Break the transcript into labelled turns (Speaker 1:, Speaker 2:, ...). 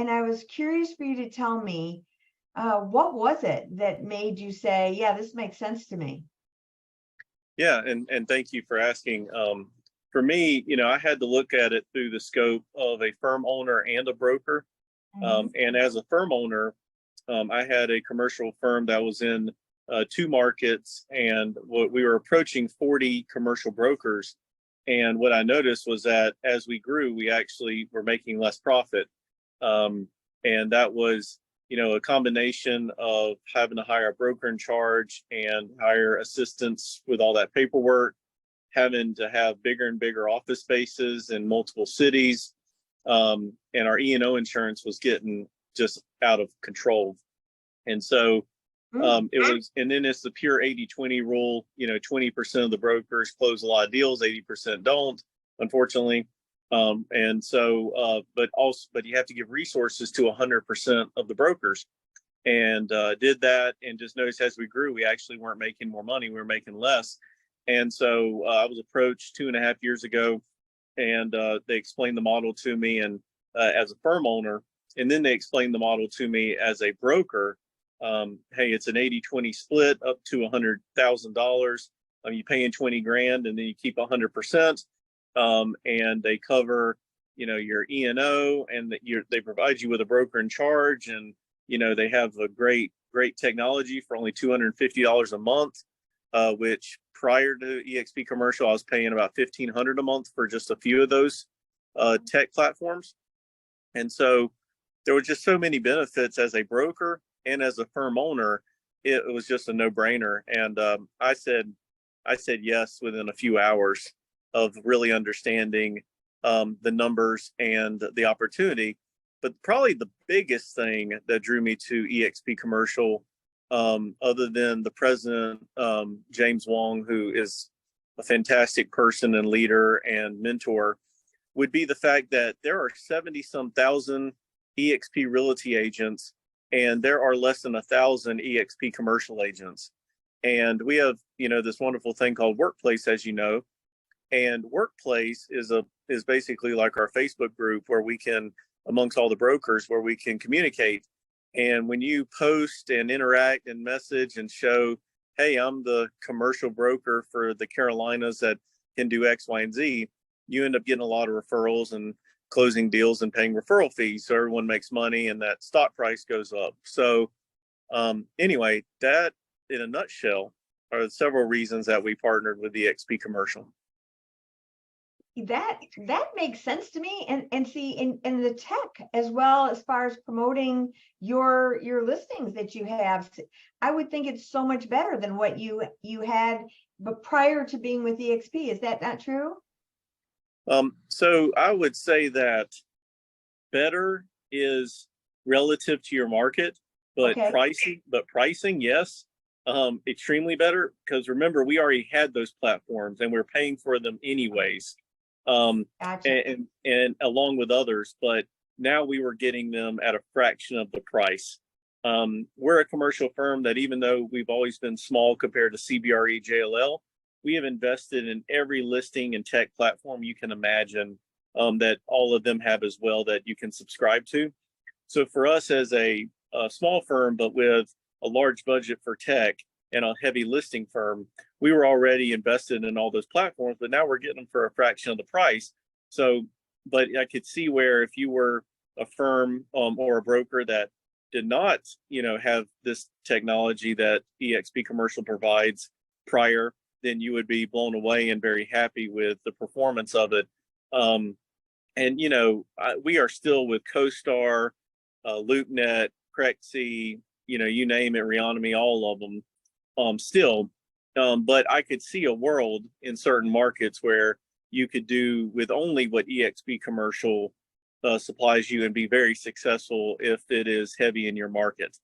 Speaker 1: and I was curious for you to tell me, what was it that made you say, yeah, this makes sense to me?
Speaker 2: Yeah, and thank you for asking. For me, I had to look at it through the scope of a firm owner and a broker.
Speaker 1: Mhm.
Speaker 2: And as a firm owner, I had a commercial firm that was in two markets, and we were approaching 40 commercial brokers. And what I noticed was that as we grew, we actually were making less profit. And that was, a combination of having to hire a broker in charge and hire assistants with all that paperwork, having to have bigger and bigger office spaces in multiple cities. And our E&O insurance was getting just out of control. And so it was, and then it's the pure 80-20 rule. 20% of the brokers close a lot of deals, 80% don't, unfortunately. And so, but you have to give resources to 100% of the brokers, and did that, and just noticed as we grew, we actually weren't making more money; we were making less. And so I was approached 2.5 years ago, and they explained the model to me, and as a firm owner, and then they explained the model to me as a broker. Hey, it's an 80-20 split up to $100,000. You pay in 20 grand, and then you keep 100%. And they cover, your E&O, and that they provide you with a broker in charge, and they have a great technology for only $250 a month, which prior to eXp Commercial, I was paying about $1,500 a month for just a few of those tech platforms. And so there were just so many benefits as a broker and as a firm owner. It was just a no-brainer, and I said yes within a few hours of really understanding the numbers and the opportunity. But probably the biggest thing that drew me to eXp Commercial, other than the president, James Wong, who is a fantastic person and leader and mentor, would be the fact that there are 70-some thousand eXp Realty agents, and there are less than 1,000 eXp Commercial agents. And we have, this wonderful thing called Workplace, as you know. And Workplace is basically like our Facebook group where we can, amongst all the brokers, where we can communicate. And when you post and interact and message and show, hey, I'm the commercial broker for the Carolinas that can do X, Y, and Z, you end up getting a lot of referrals and closing deals and paying referral fees. So everyone makes money and that stock price goes up. So anyway, that in a nutshell are several reasons that we partnered with the eXp Commercial.
Speaker 1: That makes sense to me, and see in the tech as well, as far as promoting your listings that you have, I would think it's so much better than what you had but prior to being with eXp. Is that not true?
Speaker 2: So I would say that better is relative to your market, but
Speaker 1: Okay.
Speaker 2: pricing, yes, extremely better, because remember, we already had those platforms and we're paying for them anyways.
Speaker 1: Gotcha.
Speaker 2: And along with others, but now we were getting them at a fraction of the price. We're a commercial firm that, even though we've always been small compared to CBRE, JLL, we have invested in every listing and tech platform you can imagine, that all of them have as well, that you can subscribe to. So for us as a small firm, but with a large budget for tech and a heavy listing firm, we were already invested in all those platforms, but now we're getting them for a fraction of the price. So, but I could see where if you were a firm or a broker that did not, have this technology that eXp Commercial provides prior, then you would be blown away and very happy with the performance of it. And we are still with CoStar, LoopNet, Crexi, you name it, Reonomy, all of them, still. But I could see a world in certain markets where you could do with only what eXp Commercial supplies you and be very successful if it is heavy in your market.